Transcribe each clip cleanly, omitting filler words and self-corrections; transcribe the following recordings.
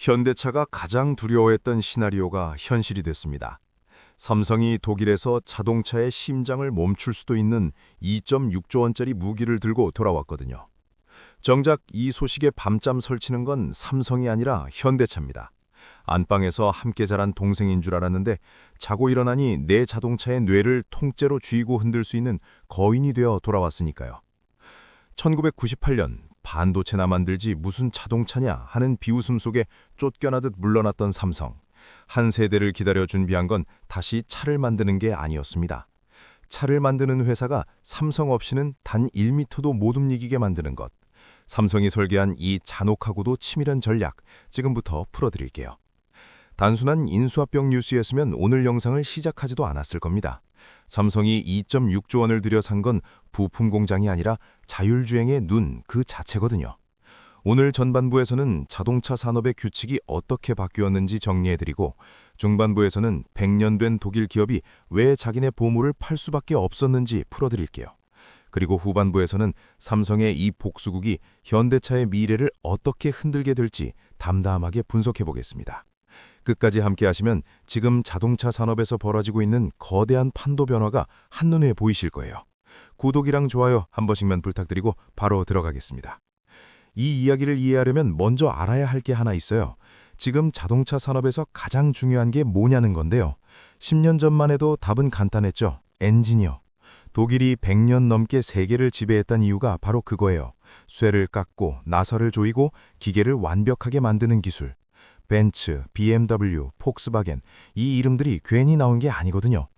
현대차가 가장 두려워했던 시나리오가 현실이 됐습니다. 삼성이 독일에서 자동차의 심장을 멈출 수도 있는 2.6조 원짜리 무기를 들고 돌아왔거든요. 정작 이 소식에 밤잠 설치는 건 삼성이 아니라 현대차입니다. 안방에서 함께 자란 동생인 줄 알았는데 자고 일어나니 내 자동차의 뇌를 통째로 쥐고 흔들 수 있는 거인이 되어 돌아왔으니까요. 1998년 반도체나 만들지 무슨 자동차냐 하는 비웃음 속에 쫓겨나듯 물러났던 삼성. 한 세대를 기다려 준비한 건 다시 차를 만드는 게 아니었습니다. 차를 만드는 회사가 삼성 없이는 단 1미터도 못 움직이게 만드는 것. 삼성이 설계한 이 잔혹하고도 치밀한 전략, 지금부터 풀어드릴게요. 단순한 인수합병 뉴스였으면 오늘 영상을 시작하지도 않았을 겁니다. 삼성이 2.6조 원을 들여 산 건 부품 공장이 아니라 자율주행의 눈 그 자체거든요. 오늘 전반부에서는 자동차 산업의 규칙이 어떻게 바뀌었는지 정리해드리고, 중반부에서는 100년 된 독일 기업이 왜 자기네 보물을 팔 수밖에 없었는지 풀어드릴게요. 그리고 후반부에서는 삼성의 이 복수국이 현대차의 미래를 어떻게 흔들게 될지 담담하게 분석해보겠습니다. 끝까지 함께 하시면 지금 자동차 산업에서 벌어지고 있는 거대한 판도 변화가 한눈에 보이실 거예요. 구독이랑 좋아요 한 번씩만 부탁드리고 바로 들어가겠습니다. 이 이야기를 이해하려면 먼저 알아야 할 게 하나 있어요. 지금 자동차 산업에서 가장 중요한 게 뭐냐는 건데요. 10년 전만 해도 답은 간단했죠. 엔진이요. 독일이 100년 넘게 세계를 지배했던 이유가 바로 그거예요. 쇠를 깎고 나사를 조이고 기계를 완벽하게 만드는 기술. 벤츠, BMW, 폭스바겐, 이 이름들이 괜히 나온 게 아니거든요.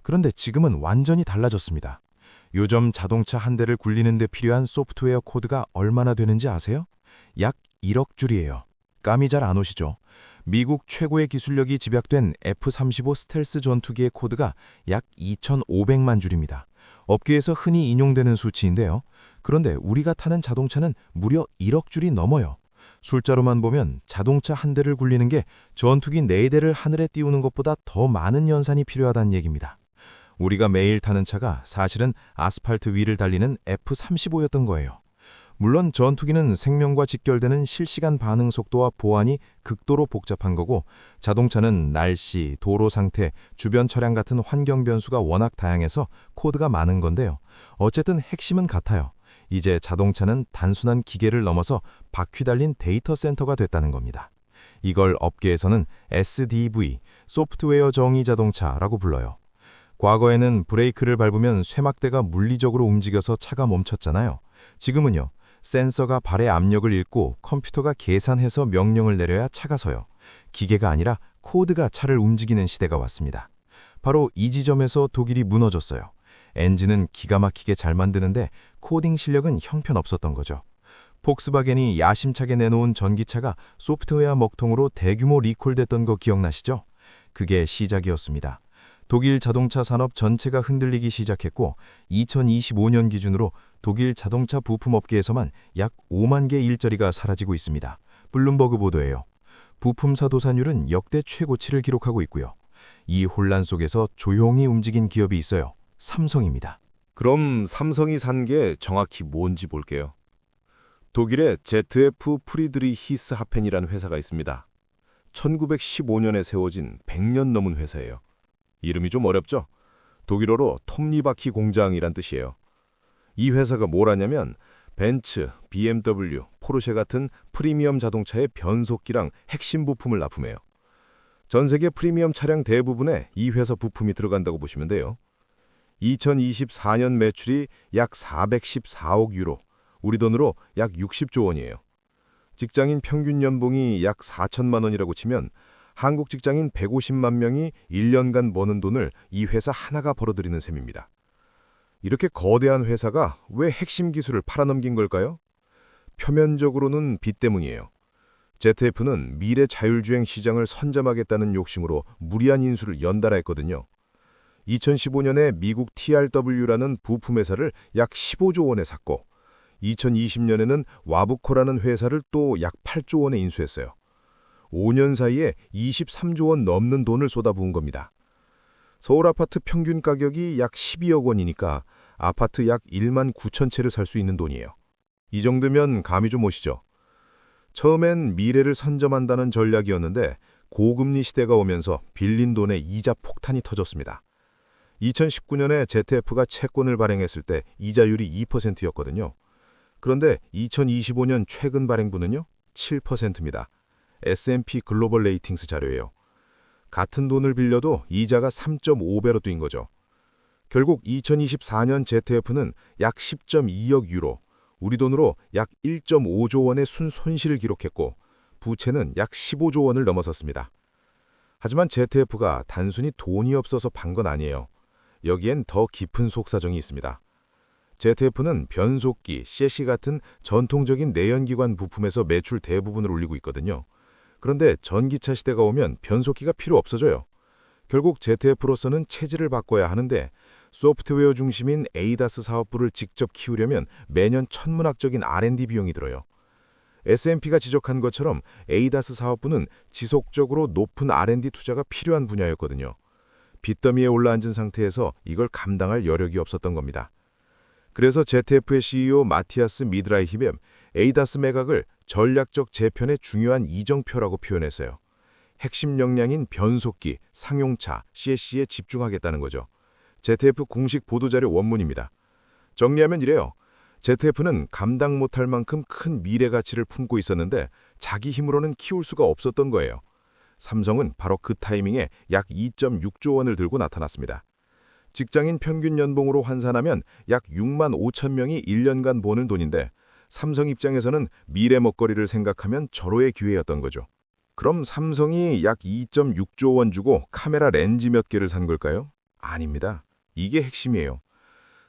그런데 지금은 완전히 달라졌습니다. 요즘 자동차 한 대를 굴리는 데 필요한 소프트웨어 코드가 얼마나 되는지 아세요? 약 1억 줄이에요. 감이 잘 안 오시죠? 미국 최고의 기술력이 집약된 F-35 스텔스 전투기의 코드가 약 2,500만 줄입니다. 업계에서 흔히 인용되는 수치인데요. 그런데 우리가 타는 자동차는 무려 1억 줄이 넘어요. 숫자로만 보면 자동차 한 대를 굴리는 게 전투기 4대를 하늘에 띄우는 것보다 더 많은 연산이 필요하다는 얘기입니다. 우리가 매일 타는 차가 사실은 아스팔트 위를 달리는 F-35였던 거예요. 물론 전투기는 생명과 직결되는 실시간 반응 속도와 보안이 극도로 복잡한 거고, 자동차는 날씨, 도로 상태, 주변 차량 같은 환경 변수가 워낙 다양해서 코드가 많은 건데요. 어쨌든 핵심은 같아요. 이제 자동차는 단순한 기계를 넘어서 바퀴 달린 데이터 센터가 됐다는 겁니다. 이걸 업계에서는 SDV, 소프트웨어 정의 자동차라고 불러요. 과거에는 브레이크를 밟으면 쇠막대가 물리적으로 움직여서 차가 멈췄잖아요. 지금은요. 센서가 발의 압력을 읽고 컴퓨터가 계산해서 명령을 내려야 차가 서요. 기계가 아니라 코드가 차를 움직이는 시대가 왔습니다. 바로 이 지점에서 독일이 무너졌어요. 엔진은 기가 막히게 잘 만드는데 코딩 실력은 형편없었던 거죠. 폭스바겐이 야심차게 내놓은 전기차가 소프트웨어 먹통으로 대규모 리콜됐던 거 기억나시죠? 그게 시작이었습니다. 독일 자동차 산업 전체가 흔들리기 시작했고, 2025년 기준으로 독일 자동차 부품업계에서만 약 5만 개 일자리가 사라지고 있습니다. 블룸버그 보도예요. 부품사 도산율은 역대 최고치를 기록하고 있고요. 이 혼란 속에서 조용히 움직인 기업이 있어요. 삼성입니다. 그럼 삼성이 산 게 정확히 뭔지 볼게요. 독일의 ZF 프리드리히스하펜이라는 회사가 있습니다. 1915년에 세워진 100년 넘은 회사예요. 이름이 좀 어렵죠? 독일어로 톱니바퀴 공장이란 뜻이에요. 이 회사가 뭘 하냐면 벤츠, BMW, 포르쉐 같은 프리미엄 자동차의 변속기랑 핵심 부품을 납품해요. 전 세계 프리미엄 차량 대부분에 이 회사 부품이 들어간다고 보시면 돼요. 2024년 매출이 약 414억 유로, 우리 돈으로 약 60조 원이에요. 직장인 평균 연봉이 약 4천만 원이라고 치면 한국 직장인 150만 명이 1년간 버는 돈을 이 회사 하나가 벌어들이는 셈입니다. 이렇게 거대한 회사가 왜 핵심 기술을 팔아넘긴 걸까요? 표면적으로는 빚 때문이에요. ZF는 미래 자율주행 시장을 선점하겠다는 욕심으로 무리한 인수를 연달아 했거든요. 2015년에 미국 TRW라는 부품 회사를 약 15조 원에 샀고, 2020년에는 와브코라는 회사를 또 약 8조 원에 인수했어요. 5년 사이에 23조 원 넘는 돈을 쏟아부은 겁니다. 서울 아파트 평균 가격이 약 12억 원이니까 아파트 약 1만 9천 채를 살 수 있는 돈이에요. 이 정도면 감이 좀 오시죠? 처음엔 미래를 선점한다는 전략이었는데 고금리 시대가 오면서 빌린 돈의 이자 폭탄이 터졌습니다. 2019년에 ZF가 채권을 발행했을 때 이자율이 2%였거든요. 그런데 2025년 최근 발행분은요? 7%입니다. S&P 글로벌 레이팅스 자료예요. 같은 돈을 빌려도 이자가 3.5배로 뛴 거죠. 결국 2024년 ZF는 약 10.2억 유로, 우리 돈으로 약 1.5조 원의 순손실을 기록했고 부채는 약 15조 원을 넘어섰습니다. 하지만 ZF가 단순히 돈이 없어서 판 건 아니에요. 여기엔 더 깊은 속사정이 있습니다. ZF는 변속기, 셰시 같은 전통적인 내연기관 부품에서 매출 대부분을 올리고 있거든요. 그런데 전기차 시대가 오면 변속기가 필요 없어져요. 결국 ZF로서는 체질을 바꿔야 하는데 소프트웨어 중심인 ADAS 사업부를 직접 키우려면 매년 천문학적인 R&D 비용이 들어요. S&P가 지적한 것처럼 ADAS 사업부는 지속적으로 높은 R&D 투자가 필요한 분야였거든요. 빚더미에 올라앉은 상태에서 이걸 감당할 여력이 없었던 겁니다. 그래서 ZF의 CEO 마티아스 미드라히ヒ는 ADAS 매각을 전략적 재편의 중요한 이정표라고 표현했어요. 핵심 역량인 변속기, 상용차, CS에 집중하겠다는 거죠. ZF 공식 보도자료 원문입니다. 정리하면 이래요. ZF는 감당 못할 만큼 큰 미래 가치를 품고 있었는데 자기 힘으로는 키울 수가 없었던 거예요. 삼성은 바로 그 타이밍에 약 2.6조 원을 들고 나타났습니다. 직장인 평균 연봉으로 환산하면 약 6만 5천 명이 1년간 버는 돈인데 삼성 입장에서는 미래 먹거리를 생각하면 절호의 기회였던 거죠. 그럼 삼성이 약 2.6조 원 주고 카메라 렌즈 몇 개를 산 걸까요? 아닙니다. 이게 핵심이에요.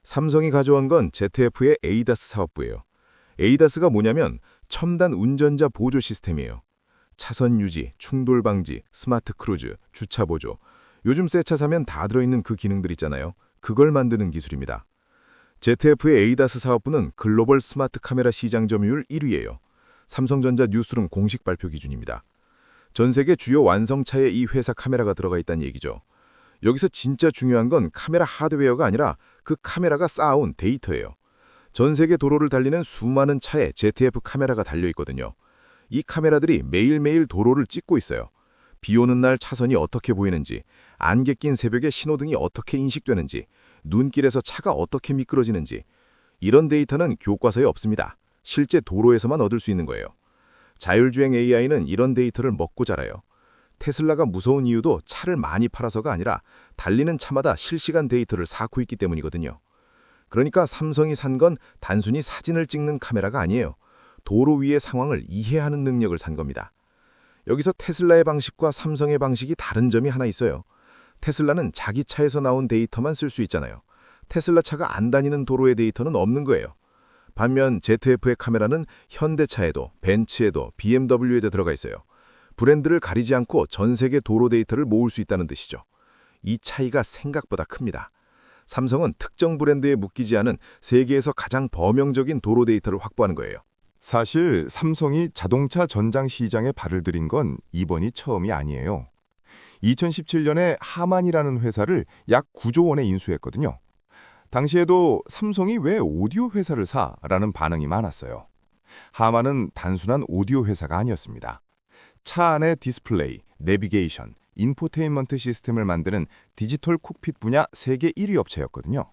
삼성이 가져온 건 ZF의 ADAS 사업부예요. ADAS가 뭐냐면 첨단 운전자 보조 시스템이에요. 차선 유지, 충돌 방지, 스마트 크루즈, 주차 보조. 요즘 새 차 사면 다 들어있는 그 기능들 있잖아요. 그걸 만드는 기술입니다. ZF의 ADAS 사업부는 글로벌 스마트 카메라 시장 점유율 1위예요. 삼성전자 뉴스룸 공식 발표 기준입니다. 전 세계 주요 완성차에 이 회사 카메라가 들어가 있다는 얘기죠. 여기서 진짜 중요한 건 카메라 하드웨어가 아니라 그 카메라가 쌓아온 데이터예요. 전 세계 도로를 달리는 수많은 차에 ZF 카메라가 달려있거든요. 이 카메라들이 매일매일 도로를 찍고 있어요. 비 오는 날 차선이 어떻게 보이는지, 안개 낀 새벽에 신호등이 어떻게 인식되는지, 눈길에서 차가 어떻게 미끄러지는지 이런 데이터는 교과서에 없습니다. 실제 도로에서만 얻을 수 있는 거예요. 자율주행 AI는 이런 데이터를 먹고 자라요. 테슬라가 무서운 이유도 차를 많이 팔아서가 아니라 달리는 차마다 실시간 데이터를 쌓고 있기 때문이거든요. 그러니까 삼성이 산 건 단순히 사진을 찍는 카메라가 아니에요. 도로 위의 상황을 이해하는 능력을 산 겁니다. 여기서 테슬라의 방식과 삼성의 방식이 다른 점이 하나 있어요. 테슬라는 자기 차에서 나온 데이터만 쓸 수 있잖아요. 테슬라 차가 안 다니는 도로의 데이터는 없는 거예요. 반면 ZF의 카메라는 현대차에도, 벤츠에도, BMW에도 들어가 있어요. 브랜드를 가리지 않고 전 세계 도로 데이터를 모을 수 있다는 뜻이죠. 이 차이가 생각보다 큽니다. 삼성은 특정 브랜드에 묶이지 않은 세계에서 가장 범용적인 도로 데이터를 확보하는 거예요. 사실 삼성이 자동차 전장 시장에 발을 들인 건 이번이 처음이 아니에요. 2017년에 하만이라는 회사를 약 9조 원에 인수했거든요. 당시에도 삼성이 왜 오디오 회사를 사라는 반응이 많았어요. 하만은 단순한 오디오 회사가 아니었습니다. 차 안의 디스플레이, 내비게이션, 인포테인먼트 시스템을 만드는 디지털 콕핏 분야 세계 1위 업체였거든요.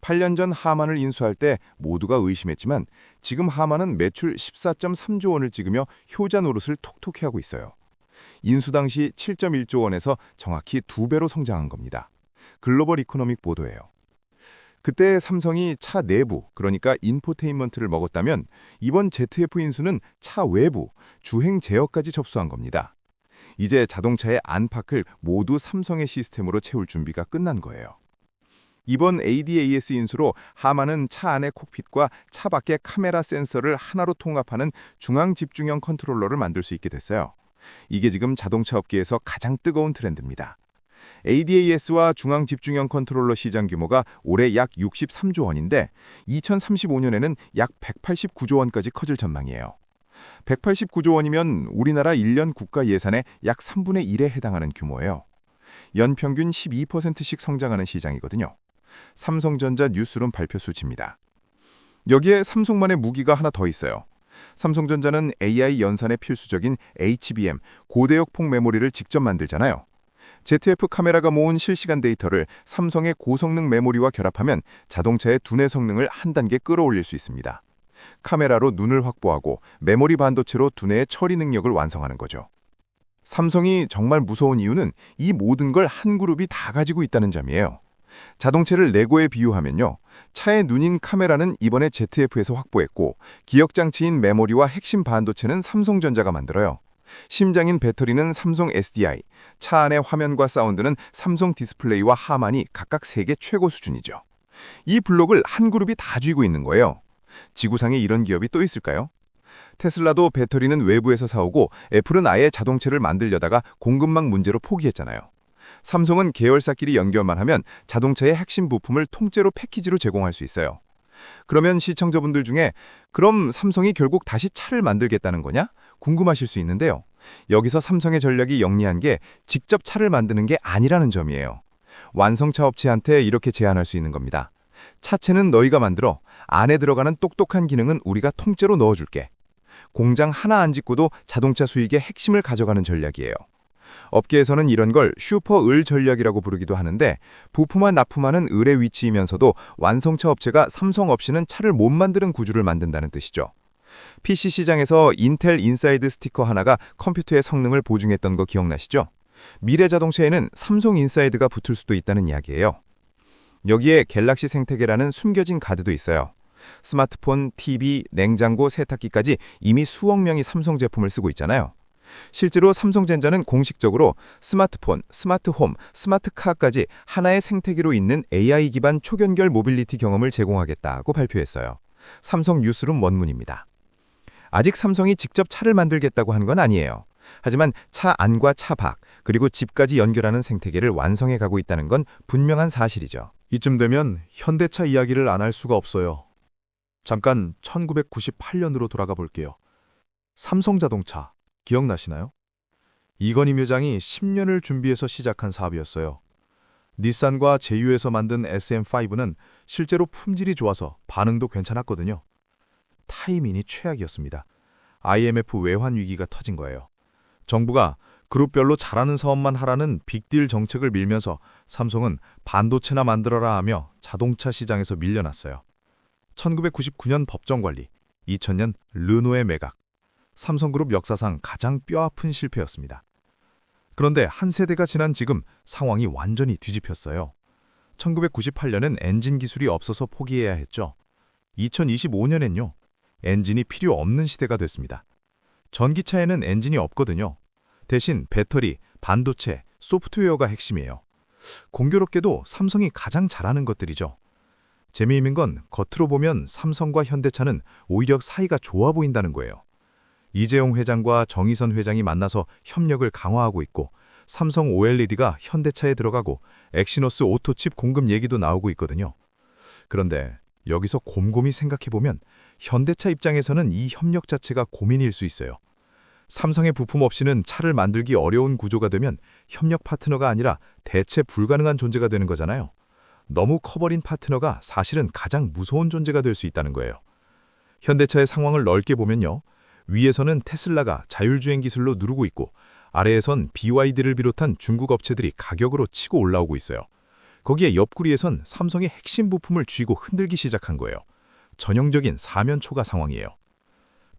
8년 전 하만을 인수할 때 모두가 의심했지만 지금 하만은 매출 14.3조 원을 찍으며 효자 노릇을 톡톡히 하고 있어요. 인수 당시 7.1조 원에서 정확히 2배로 성장한 겁니다. 글로벌 이코노믹 보도예요. 그때 삼성이 차 내부, 그러니까 인포테인먼트를 먹었다면 이번 ZF 인수는 차 외부, 주행 제어까지 접수한 겁니다. 이제 자동차의 안팎을 모두 삼성의 시스템으로 채울 준비가 끝난 거예요. 이번 ADAS 인수로 하만은 차 안의 콕핏과 차 밖의 카메라 센서를 하나로 통합하는 중앙 집중형 컨트롤러를 만들 수 있게 됐어요. 이게 지금 자동차 업계에서 가장 뜨거운 트렌드입니다. ADAS와 중앙 집중형 컨트롤러 시장 규모가 올해 약 63조 원인데 2035년에는 약 189조 원까지 커질 전망이에요. 189조 원이면 우리나라 1년 국가 예산의 약 3분의 1에 해당하는 규모예요. 연평균 12%씩 성장하는 시장이거든요. 삼성전자 뉴스룸 발표 수치입니다. 여기에 삼성만의 무기가 하나 더 있어요. 삼성전자는 AI 연산에 필수적인 HBM, 고대역폭 메모리를 직접 만들잖아요. ZF 카메라가 모은 실시간 데이터를 삼성의 고성능 메모리와 결합하면 자동차의 두뇌 성능을 한 단계 끌어올릴 수 있습니다. 카메라로 눈을 확보하고 메모리 반도체로 두뇌의 처리 능력을 완성하는 거죠. 삼성이 정말 무서운 이유는 이 모든 걸 한 그룹이 다 가지고 있다는 점이에요. 자동차를 레고에 비유하면요. 차의 눈인 카메라는 이번에 ZF에서 확보했고 기억장치인 메모리와 핵심 반도체는 삼성전자가 만들어요. 심장인 배터리는 삼성 SDI, 차 안의 화면과 사운드는 삼성 디스플레이와 하만이 각각 세계 최고 수준이죠. 이 블록을 한 그룹이 다 쥐고 있는 거예요. 지구상에 이런 기업이 또 있을까요? 테슬라도 배터리는 외부에서 사오고 애플은 아예 자동차를 만들려다가 공급망 문제로 포기했잖아요. 삼성은 계열사끼리 연결만 하면 자동차의 핵심 부품을 통째로 패키지로 제공할 수 있어요. 그러면 시청자분들 중에 그럼 삼성이 결국 다시 차를 만들겠다는 거냐? 궁금하실 수 있는데요. 여기서 삼성의 전략이 영리한 게 직접 차를 만드는 게 아니라는 점이에요. 완성차 업체한테 이렇게 제안할 수 있는 겁니다. 차체는 너희가 만들어 안에 들어가는 똑똑한 기능은 우리가 통째로 넣어줄게. 공장 하나 안 짓고도 자동차 수익의 핵심을 가져가는 전략이에요. 업계에서는 이런 걸 슈퍼을 전략이라고 부르기도 하는데 부품만 납품하는 을의 위치이면서도 완성차 업체가 삼성 없이는 차를 못 만드는 구조를 만든다는 뜻이죠. PC 시장에서 인텔 인사이드 스티커 하나가 컴퓨터의 성능을 보증했던 거 기억나시죠? 미래 자동차에는 삼성 인사이드가 붙을 수도 있다는 이야기예요. 여기에 갤럭시 생태계라는 숨겨진 가드도 있어요. 스마트폰, TV, 냉장고, 세탁기까지 이미 수억 명이 삼성 제품을 쓰고 있잖아요. 실제로 삼성전자는 공식적으로 스마트폰, 스마트홈, 스마트카까지 하나의 생태계로 있는 AI 기반 초연결 모빌리티 경험을 제공하겠다고 발표했어요. 삼성 뉴스룸 원문입니다. 아직 삼성이 직접 차를 만들겠다고 한 건 아니에요. 하지만 차 안과 차 밖, 그리고 집까지 연결하는 생태계를 완성해 가고 있다는 건 분명한 사실이죠. 이쯤 되면 현대차 이야기를 안 할 수가 없어요. 잠깐 1998년으로 돌아가 볼게요. 삼성자동차, 기억나시나요? 이건희 회장이 10년을 준비해서 시작한 사업이었어요. 닛산과 제휴해서 만든 SM5는 실제로 품질이 좋아서 반응도 괜찮았거든요. 타이밍이 최악이었습니다. IMF 외환 위기가 터진 거예요. 정부가 그룹별로 잘하는 사업만 하라는 빅딜 정책을 밀면서 삼성은 반도체나 만들어라 하며 자동차 시장에서 밀려났어요. 1999년 법정관리, 2000년 르노의 매각, 삼성그룹 역사상 가장 뼈아픈 실패였습니다. 그런데 한 세대가 지난 지금 상황이 완전히 뒤집혔어요. 1998년엔 엔진 기술이 없어서 포기해야 했죠. 2025년엔요. 엔진이 필요 없는 시대가 됐습니다. 전기차에는 엔진이 없거든요. 대신 배터리, 반도체, 소프트웨어가 핵심이에요. 공교롭게도 삼성이 가장 잘하는 것들이죠. 재미있는 건 겉으로 보면 삼성과 현대차는 오히려 사이가 좋아 보인다는 거예요. 이재용 회장과 정의선 회장이 만나서 협력을 강화하고 있고 삼성 OLED가 현대차에 들어가고 엑시노스 오토칩 공급 얘기도 나오고 있거든요. 그런데 여기서 곰곰이 생각해보면 현대차 입장에서는 이 협력 자체가 고민일 수 있어요. 삼성의 부품 없이는 차를 만들기 어려운 구조가 되면 협력 파트너가 아니라 대체 불가능한 존재가 되는 거잖아요. 너무 커버린 파트너가 사실은 가장 무서운 존재가 될 수 있다는 거예요. 현대차의 상황을 넓게 보면요. 위에서는 테슬라가 자율주행 기술로 누르고 있고 아래에선 BYD를 비롯한 중국 업체들이 가격으로 치고 올라오고 있어요. 거기에 옆구리에선 삼성의 핵심 부품을 쥐고 흔들기 시작한 거예요. 전형적인 사면초가 상황이에요.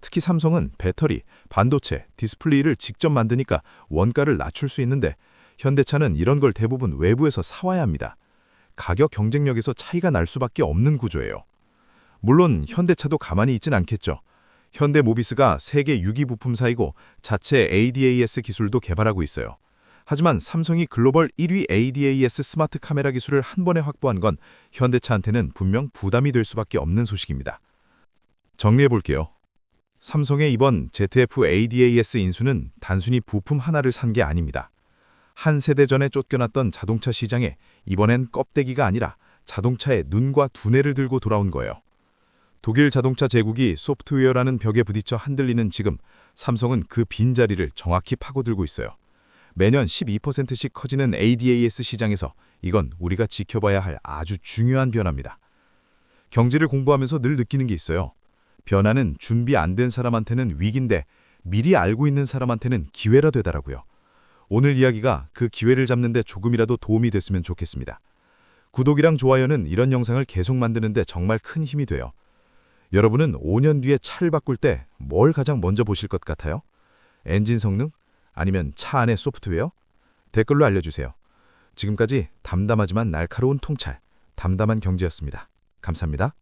특히 삼성은 배터리, 반도체, 디스플레이를 직접 만드니까 원가를 낮출 수 있는데 현대차는 이런 걸 대부분 외부에서 사와야 합니다. 가격 경쟁력에서 차이가 날 수밖에 없는 구조예요. 물론 현대차도 가만히 있진 않겠죠. 현대모비스가 세계 6위 부품사이고 자체 ADAS 기술도 개발하고 있어요. 하지만 삼성이 글로벌 1위 ADAS 스마트 카메라 기술을 한 번에 확보한 건 현대차한테는 분명 부담이 될 수밖에 없는 소식입니다. 정리해볼게요. 삼성의 이번 ZF ADAS 인수는 단순히 부품 하나를 산 게 아닙니다. 한 세대 전에 쫓겨났던 자동차 시장에 이번엔 껍데기가 아니라 자동차의 눈과 두뇌를 들고 돌아온 거예요. 독일 자동차 제국이 소프트웨어라는 벽에 부딪혀 흔들리는 지금 삼성은 그 빈자리를 정확히 파고들고 있어요. 매년 12%씩 커지는 ADAS 시장에서 이건 우리가 지켜봐야 할 아주 중요한 변화입니다. 경제를 공부하면서 늘 느끼는 게 있어요. 변화는 준비 안 된 사람한테는 위기인데 미리 알고 있는 사람한테는 기회라 되더라고요. 오늘 이야기가 그 기회를 잡는 데 조금이라도 도움이 됐으면 좋겠습니다. 구독이랑 좋아요는 이런 영상을 계속 만드는데 정말 큰 힘이 돼요. 여러분은 5년 뒤에 차를 바꿀 때 뭘 가장 먼저 보실 것 같아요? 엔진 성능? 아니면 차 안의 소프트웨어? 댓글로 알려주세요. 지금까지 담담하지만 날카로운 통찰, 담담한 경제였습니다. 감사합니다.